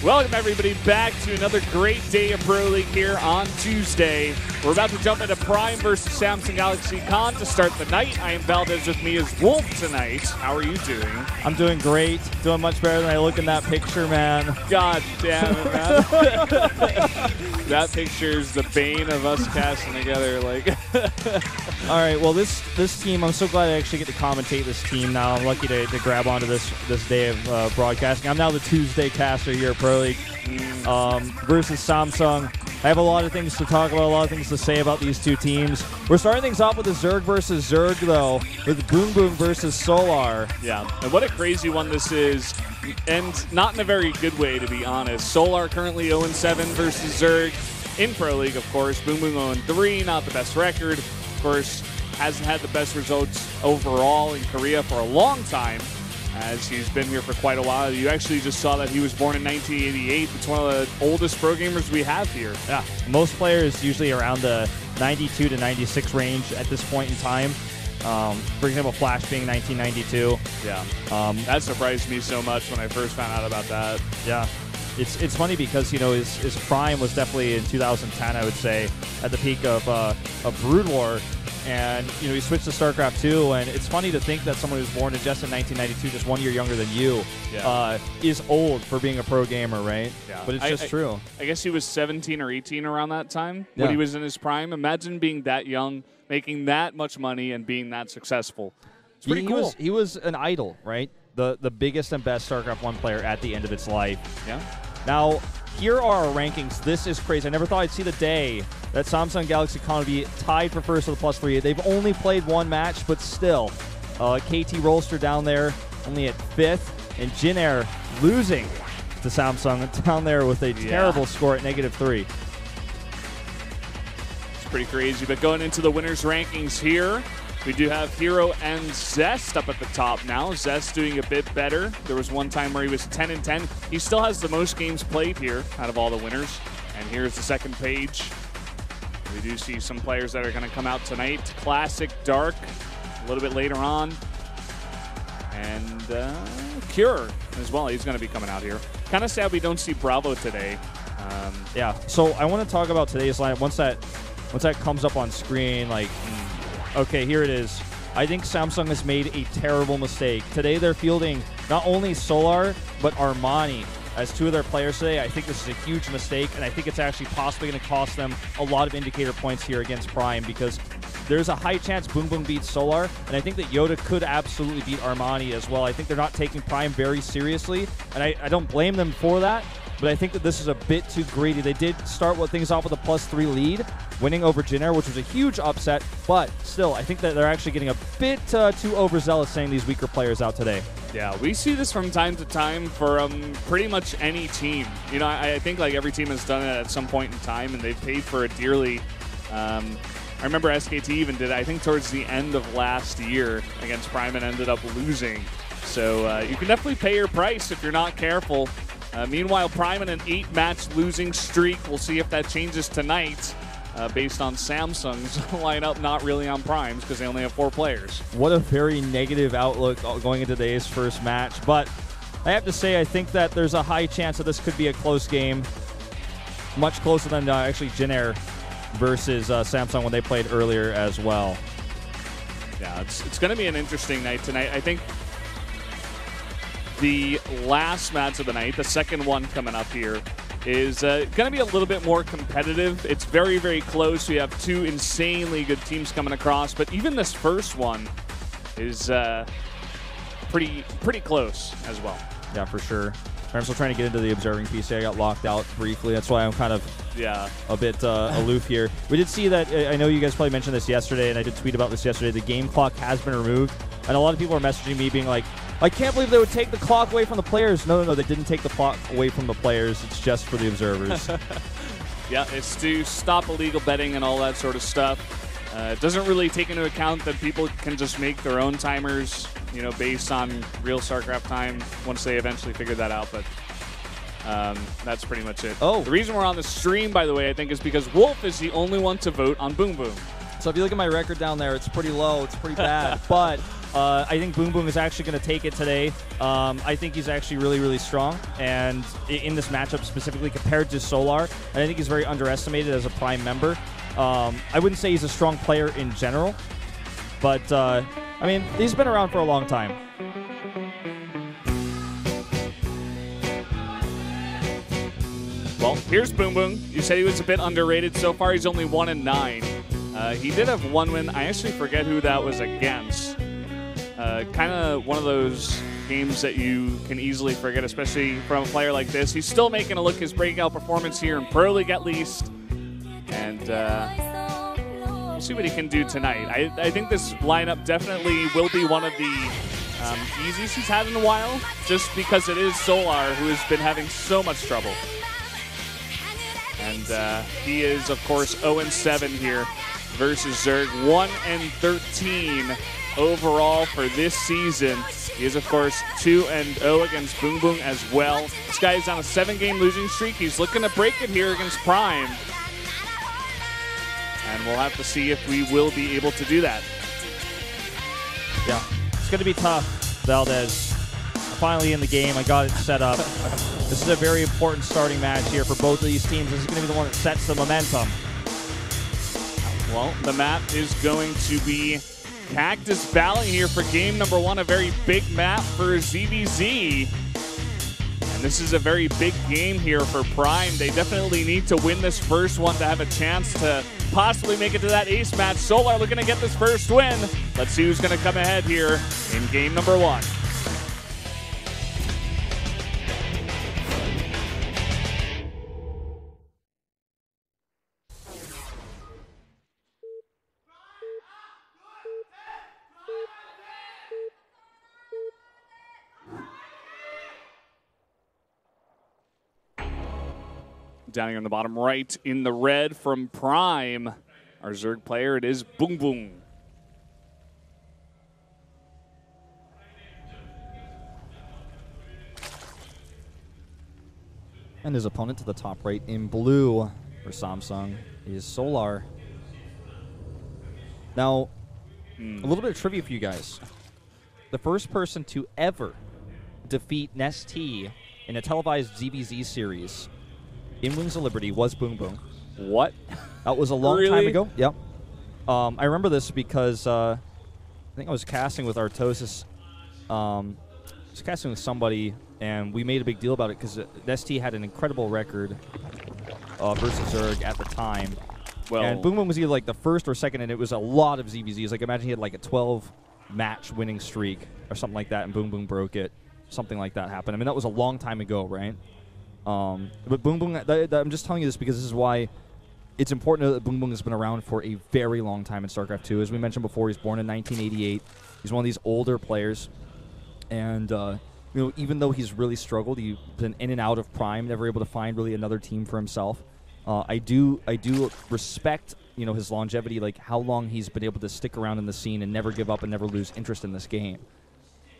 Welcome, everybody, back to another great day of Pro League here on Tuesday. We're about to jump into Prime versus Samsung Galaxy Con to start the night. I am Valdez. With me is Wolf tonight. How are you doing? I'm doing great. Doing much better than I look in that picture, man. God damn it, man. That picture's the bane of us casting together. Like, all right, well, this team, I'm so glad I actually get to commentate this team now. I'm lucky to grab onto this day of broadcasting. I'm now the Tuesday caster here at Pro League versus Samsung. I have a lot of things to talk about, a lot of things to say about these two teams. We're starting things off with the Zerg versus Zerg, though, with BBoongBBoong versus Solar. Yeah, and what a crazy one this is, and not in a very good way, to be honest. Solar currently 0-7 versus Zerg in Pro League, of course. BBoongBBoong 0-3, not the best record. Of course, hasn't had the best results overall in Korea for a long time, as he's been here for quite a while. You actually just saw that he was born in 1988. It's one of the oldest pro gamers we have here. Yeah, most players usually around the 92 to 96 range at this point in time. For example, Flash being 1992. Yeah, that surprised me so much when I first found out about that. Yeah, it's funny because, you know, his prime was definitely in 2010, I would say, at the peak of Brood War. And, you know, he switched to Starcraft 2, and it's funny to think that someone who's born just in 1992, just 1 year younger than you, is old for being a pro gamer, right? Yeah. But it's just true. I guess he was 17 or 18 around that time when he was in his prime. Imagine being that young, making that much money, and being that successful. It's pretty cool. He was an idol, right? The biggest and best Starcraft 1 player at the end of its life. Yeah. Now, here are our rankings. This is crazy. I never thought I'd see the day that Samsung Galaxy Con would be tied for first with a +3. They've only played one match, but still. KT Rolster down there, only at 5th. And Jin Air losing to Samsung down there with a terrible score at -3. It's pretty crazy. But going into the winners' rankings here, we do have Hero and Zest up at the top now. Zest doing a bit better. There was one time where he was 10-10. He still has the most games played here out of all the winners. And here's the second page. We do see some players that are going to come out tonight. Classic Dark a little bit later on. And Cure as well. He's going to be coming out here. Kind of sad we don't see Bravo today. Yeah, so I want to talk about today's lineup. Once that comes up on screen, like... Okay, here it is. I think Samsung has made a terrible mistake. Today they're fielding not only Solar, but Armani as two of their players today. I think this is a huge mistake, and I think it's actually possibly going to cost them a lot of indicator points here against Prime, because there's a high chance BBoongBBoong beats Solar, and I think that Yoda could absolutely beat Armani as well. I think they're not taking Prime very seriously, and I don't blame them for that. But I think that this is a bit too greedy. They did start things off with a +3 lead, winning over Jin Air, which was a huge upset. But still, I think that they're actually getting a bit too overzealous saying these weaker players out today. Yeah, we see this from time to time for pretty much any team. You know, I think like every team has done it at some point in time, and they've paid for it dearly. I remember SKT even did it, I think, towards the end of last year against Prime and ended up losing. So you can definitely pay your price if you're not careful. Meanwhile, Prime in an 8-match losing streak. We'll see if that changes tonight based on Samsung's lineup, not really on Prime's because they only have 4 players. What a very negative outlook going into today's first match. But I have to say, I think that there's a high chance that this could be a close game. Much closer than actually Jin Air versus Samsung when they played earlier as well. Yeah, it's going to be an interesting night tonight. I think the last match of the night, the second one coming up here, is going to be a little bit more competitive. It's very, very close. We have 2 insanely good teams coming across, but even this first one is pretty close as well. Yeah, for sure. I'm still trying to get into the observing PC. I got locked out briefly. That's why I'm kind of a bit aloof here. We did see that, I know you guys probably mentioned this yesterday, and I did tweet about this yesterday, the game clock has been removed. And a lot of people are messaging me being like, I can't believe they would take the clock away from the players. No, they didn't take the clock away from the players. It's just for the observers. Yeah, it's to stop illegal betting and all that sort of stuff. It doesn't really take into account that people can just make their own timers, you know, based on real StarCraft time once they eventually figure that out. But that's pretty much it. Oh. The reason we're on the stream, by the way, I think is because Wolf is the only one to vote on BBoongBBoong. So if you look at my record down there, it's pretty low. It's pretty bad. But I think BBoongBBoong is actually going to take it today. I think he's actually really, really strong, and in this matchup specifically compared to Solar, and I think he's very underestimated as a Prime member. I wouldn't say he's a strong player in general, but I mean, he's been around for a long time. Well, here's BBoongBBoong. You said he was a bit underrated. So far, he's only 1-9. He did have one win. I actually forget who that was against. Kind of one of those games that you can easily forget, especially from a player like this. He's still making a look his breakout performance here in Pro League at least. And we'll see what he can do tonight. I think this lineup definitely will be one of the easiest he's had in a while, just because it is Solar who has been having so much trouble. And he is, of course, 0-7 here versus Zerg. 1-13 overall for this season. He is, of course, 2-0 against BBoongBBoong as well. This guy is on a 7-game losing streak. He's looking to break it here against Prime. And we'll have to see if we will be able to do that. Yeah, it's going to be tough, Valdez. Finally in the game. I got it set up. This is a very important starting match here for both of these teams. This is going to be the one that sets the momentum. Well, the map is going to be Cactus Valley here for game number 1, a very big map for ZVZ. And this is a very big game here for Prime. They definitely need to win this first one to have a chance to possibly make it to that ace match. Solar looking to get this first win. Let's see who's going to come ahead here in game number 1. Down here in the bottom right in the red from Prime, our Zerg player, it is BBoongBBoong. And his opponent to the top right in blue for Samsung is Solar. Now, a little bit of trivia for you guys. The first person to ever defeat Nestea in a televised ZVZ series in Wings of Liberty was BBoongBBoong. What? That was a long time ago. Yep. I remember this because I think I was casting with Artosis. I was casting with somebody, and we made a big deal about it because Nestea had an incredible record versus Zerg at the time. Well, and BBoongBBoong was either like the first or second, and it was a lot of ZVZs. Like imagine he had like a 12-match winning streak or something like that, and BBoongBBoong broke it. Something like that happened. I mean, that was a long time ago, right? But BBoongBBoong, I'm just telling you this because this is why it's important that BBoongBBoong has been around for a very long time in StarCraft 2. As we mentioned before, he's born in 1988. He's one of these older players. And, you know, even though he's really struggled, he's been in and out of Prime, never able to find really another team for himself. I do respect, you know, his longevity, like how long he's been able to stick around in the scene and never give up and never lose interest in this game.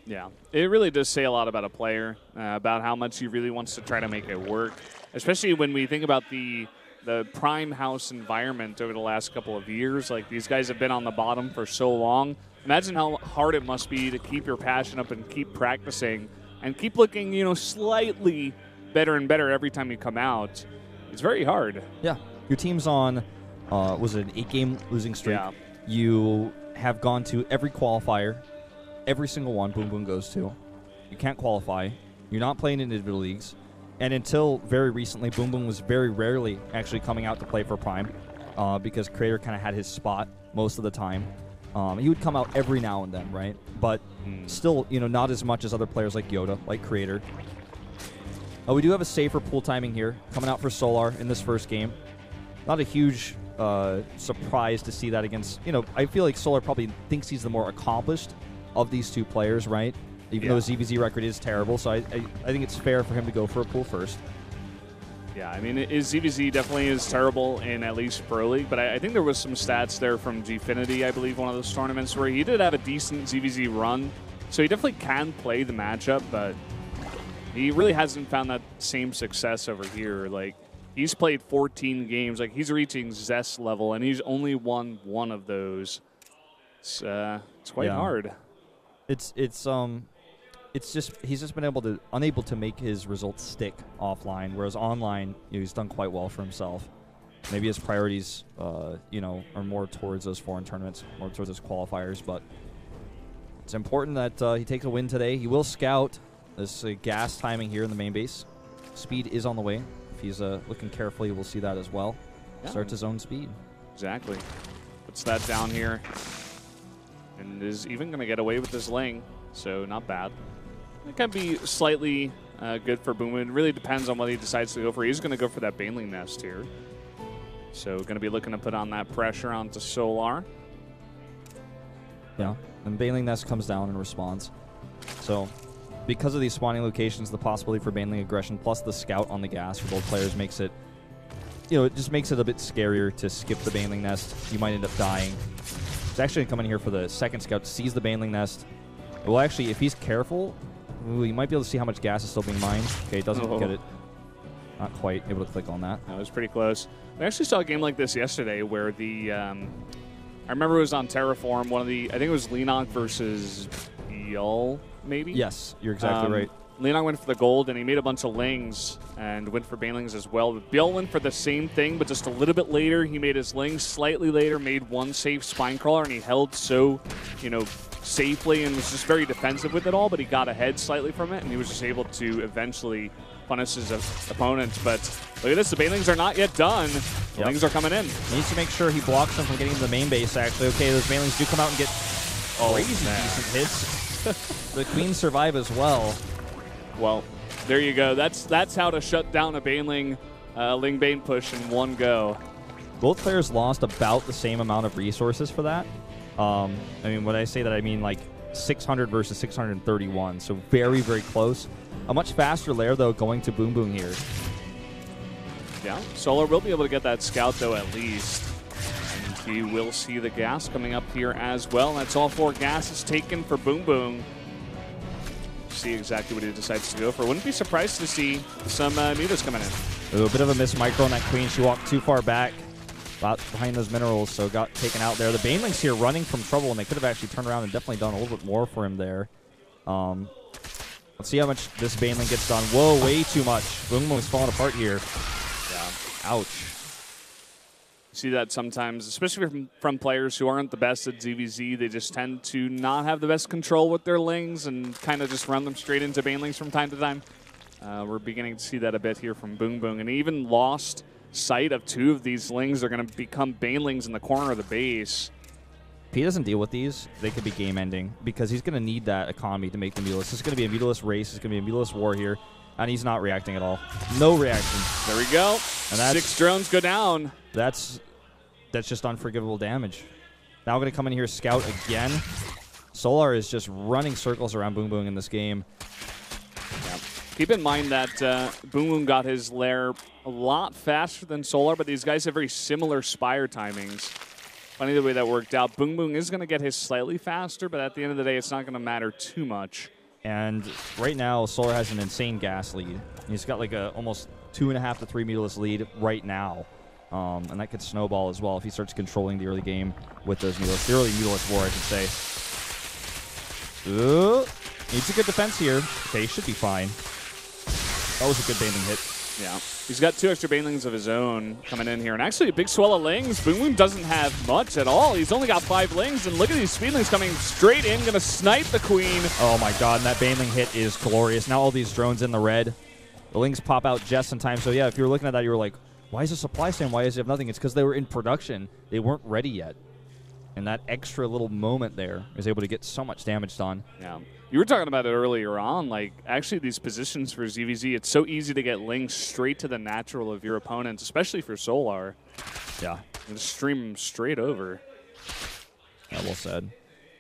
Yeah, it really does say a lot about a player, about how much he really wants to try to make it work, especially when we think about the Prime House environment over the last couple of years. Like, these guys have been on the bottom for so long. Imagine how hard it must be to keep your passion up and keep practicing and keep looking, you know, slightly better and better every time you come out. It's very hard. Yeah. Your team's on, was it an 8-game losing streak? Yeah. You have gone to every qualifier. Every single one BBoongBBoong goes to. You can't qualify. You're not playing in individual leagues. And until very recently, BBoongBBoong was very rarely actually coming out to play for Prime because Creator kind of had his spot most of the time. He would come out every now and then, right? But still, you know, not as much as other players like Yoda, like Creator. We do have a safer pool timing here coming out for Solar in this first game. Not a huge surprise to see that against, you know, I feel like Solar probably thinks he's the more accomplished of these two players, right? Even though his ZVZ record is terrible, so I think it's fair for him to go for a pool first. Yeah, I mean, his ZVZ definitely is terrible in at least Pro League, but I think there was some stats there from Gfinity, I believe, one of those tournaments, where he did have a decent ZVZ run, so he definitely can play the matchup, but he really hasn't found that same success over here. Like, he's played 14 games, like, he's reaching Zest level, and he's only won one of those. It's quite hard. It's just he's just been unable to make his results stick offline, whereas online, he's done quite well for himself. Maybe his priorities, are more towards those foreign tournaments, more towards those qualifiers. But it's important that he takes a win today. He will scout this gas timing here in the main base. Speed is on the way. If he's looking carefully, we'll see that as well. Yeah. Starts his own speed. Exactly. Puts that down here, and is even going to get away with this Ling, so not bad. It can be slightly good for BBoongBBoong. It really depends on what he decides to go for. He's going to go for that Baneling Nest here. So going to be looking to put on that pressure onto Solar. Yeah, and Baneling Nest comes down and responds. So because of these spawning locations, the possibility for Baneling aggression plus the scout on the gas for both players makes it, it just makes it a bit scarier to skip the Baneling Nest. You might end up dying. He's actually coming here for the second scout, sees the Baneling Nest. Well, actually, if he's careful, he might be able to see how much gas is still being mined. Okay, doesn't get it. Not quite able to click on that. That was pretty close. We actually saw a game like this yesterday where the, I remember it was on Terraform, I think it was Leonok versus Yul, maybe? Yes, you're exactly right. Leonok went for the gold, and he made a bunch of Lings and went for Banelings as well. But Bill went for the same thing, but just a little bit later. He made his Lings slightly later, made one safe Spine Crawler, and he held so, safely and was just very defensive with it all, but he got ahead slightly from it, and he was just able to eventually punish his opponents. But look at this, the Banelings are not yet done. The Lings are coming in. He needs to make sure he blocks them from getting to the main base, actually. Okay, those Banelings do come out and get crazy decent hits. The Queens survive as well. Well, there you go. That's how to shut down a Baneling Ling Bane push in one go. Both players lost about the same amount of resources for that. When I say that, I mean like 600 versus 631, so very, very close. A much faster lair, though, going to BBoongBBoong here. Yeah, Solar will be able to get that scout, though, at least. And he will see the gas coming up here as well. That's all 4 gases taken for BBoongBBoong. See exactly what he decides to go for. Wouldn't be surprised to see some Mutas coming in. A bit of a miss micro on that Queen. She walked too far back behind those minerals, so got taken out there. The Banelings here running from trouble, and they could have actually turned around and definitely done a little bit more for him there. Let's see how much this Baneling gets done. Whoa, way too much. BBoongBBoong's falling apart here. Yeah. Ouch. See that sometimes, especially from players who aren't the best at ZVZ. They just tend to not have the best control with their Lings and kind of just run them straight into Banelings from time to time. We're beginning to see that a bit here from BBoongBBoong, and he even lost sight of 2 of these Lings. They're going to become Banelings in the corner of the base. If he doesn't deal with these, they could be game-ending because he's going to need that economy to make the Mutalist. This is going to be a Mutalist race. It's going to be a Mutalist war here, and he's not reacting at all. No reaction. There we go. And 6 drones go down. That's just unforgivable damage. Now going to come in here, scout again. Solar is just running circles around BBoongBBoong in this game. Yeah. Keep in mind that BBoongBBoong got his lair a lot faster than Solar, but these guys have very similar Spire timings. Funny the way that worked out. BBoongBBoong is going to get his slightly faster, but at the end of the day, it's not going to matter too much. And right now, Solar has an insane gas lead. He's got like a almost 2.5 to 3 Mutalist lead right now. And that could snowball as well if he starts controlling the early game with those Mutalists. The early Mutalist war, I should say. Ooh, needs a good defense here. Okay, should be fine. That was a good Baneling hit. Yeah. He's got 2 extra Banelings of his own coming in here. And actually a big swell of Lings. BBoongBBoong doesn't have much at all. He's only got 5 Lings. And look at these Speedlings coming straight in. Going to snipe the Queen. Oh my god, and that Baneling hit is glorious. Now all these drones in the red. The Lings pop out just in time. So yeah, if you were looking at that, you were like, why is the supply stand? Why does it have nothing? It's because they were in production. They weren't ready yet. And that extra little moment there is able to get so much damage done. Yeah. You were talking about it earlier on. Like, actually, these positions for ZVZ, it's so easy to get Lings straight to the natural of your opponents, especially for Solar. Yeah. And just stream them straight over. Yeah, well said.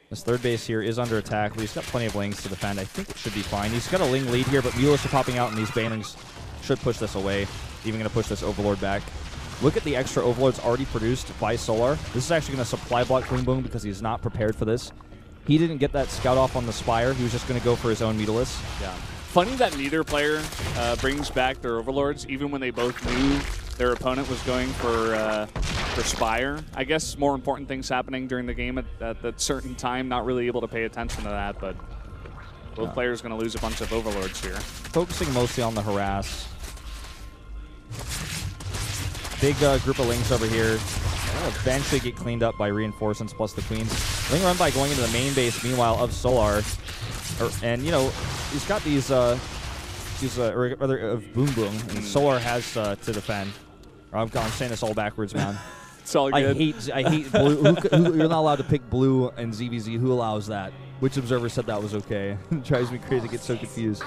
This third base here is under attack. He's got plenty of Lings to defend. I think it should be fine. He's got a Ling lead here, but Mulish are popping out, and these Banelings should push this away. Even going to push this Overlord back. Look at the extra Overlords already produced by Solar. This is actually going to supply block BBoongBBoong because he's not prepared for this. He didn't get that scout off on the Spire. He was just going to go for his own Mutalist. Yeah. Funny that neither player brings back their Overlords, even when they both knew their opponent was going for perspire. I guess more important things happening during the game at that certain time. Not really able to pay attention to that, but both players going to lose a bunch of overlords here. Focusing mostly on the harass. Big group of Lings over here. They'll eventually get cleaned up by reinforcements plus the queens. Ling run by going into the main base, meanwhile, of Solar. And, you know, he's got these, or rather, of BBoongBBoong, and Solar has to defend. I'm saying this all backwards, man. It's all good. I hate blue. You're not allowed to pick blue and ZVZ. Who allows that? Which observer said that was okay? It drives me crazy. I get so confused.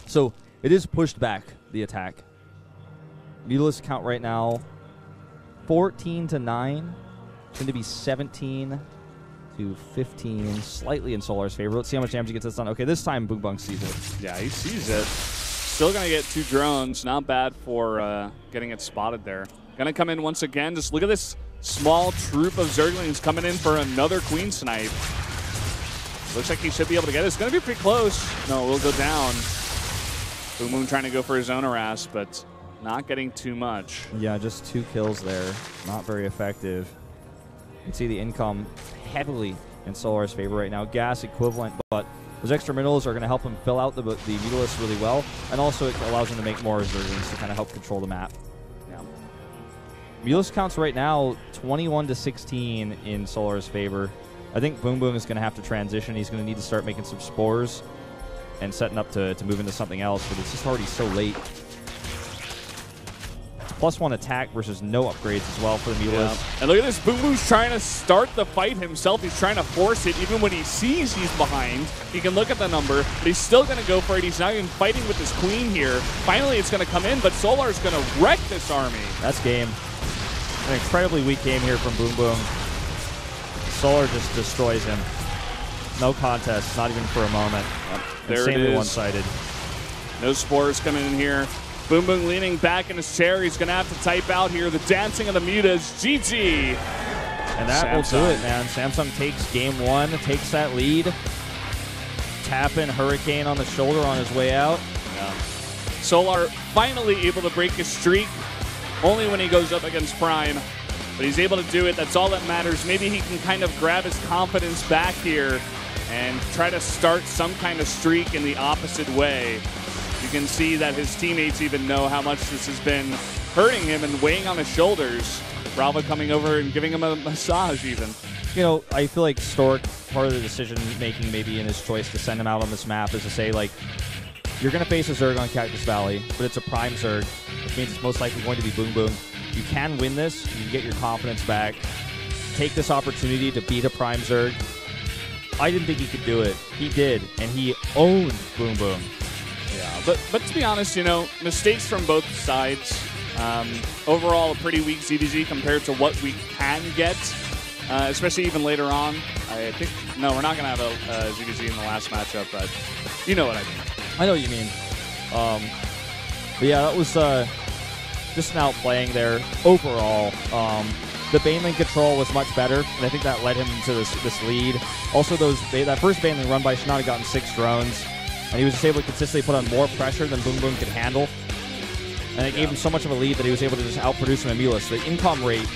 So it is pushed back, the attack. Mutalisk count right now, 14-9. Going to be 17-15, slightly in Solar's favor. Let's see how much damage he gets this done. Okay, this time BBoongBBoong sees it. Yeah, he sees it. Still going to get 2 drones. Not bad for getting it spotted there. Going to come in once again. Just look at this small troop of Zerglings coming in for another Queen Snipe. Looks like he should be able to get it. It's going to be pretty close. No, we'll go down. BBoongBBoong trying to go for his own harass, but not getting too much. Yeah, just 2 kills there. Not very effective. You can see the income heavily in Solar's favor right now. Gas equivalent, but those extra minerals are going to help him fill out the Mutalisk really well, and also it allows him to make more Zerglings to kind of help control the map. Yeah. Mutalisk counts right now 21-16 in Solar's favor. I think BBoongBBoong is going to have to transition. He's going to need to start making some spores and setting up to move into something else, but it's just already so late. +1 attack versus no upgrades as well for the Mutalisk. Yeah. And look at this, BBoongBBoong's trying to start the fight himself. He's trying to force it. Even when he sees he's behind, he can look at the number, but he's still going to go for it. He's not even fighting with this queen here. Finally, it's going to come in, but Solar's going to wreck this army. That's game. An incredibly weak game here from BBoongBBoong. Solar just destroys him. No contest, not even for a moment. There Insanely it is. one-sided. No spores coming in here. BBoongBBoong leaning back in his chair. He's going to have to type out here the dancing of the mutas. GG. And that will do it, man. Samsung takes game 1, takes that lead. Tapping Hurricane on the shoulder on his way out. Yeah. Solar finally able to break his streak. Only when he goes up against Prime. But he's able to do it. That's all that matters. Maybe he can kind of grab his confidence back here and try to start some kind of streak in the opposite way. You can see that his teammates even know how much this has been hurting him and weighing on his shoulders. Bravo coming over and giving him a massage even. You know, I feel like Stork, part of the decision-making maybe in his choice to send him out on this map is to say, like, you're going to face a Zerg on Cactus Valley, but it's a Prime Zerg, which means it's most likely going to be BBoongBBoong. You can win this. You can get your confidence back. Take this opportunity to beat a Prime Zerg. I didn't think he could do it. He did, and he owned BBoongBBoong. Yeah, but to be honest, you know, mistakes from both sides. Overall, a pretty weak ZVZ compared to what we can get, especially even later on. I think, no, we're not going to have a ZVZ in the last matchup, but you know what I mean. I know what you mean. But yeah, that was just an outplaying there. Overall, the Baneling control was much better, and I think that led him into this lead. Also, that first Baneling run by should not have gotten 6 drones. And he was just able to consistently put on more pressure than BBoongBBoong could handle. And it gave him so much of a lead that he was able to just outproduce him in Mutalisk. The income rate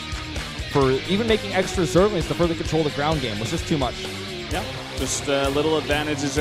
for even making extra Zerglings to further control the ground game was just too much. Yeah, just little advantages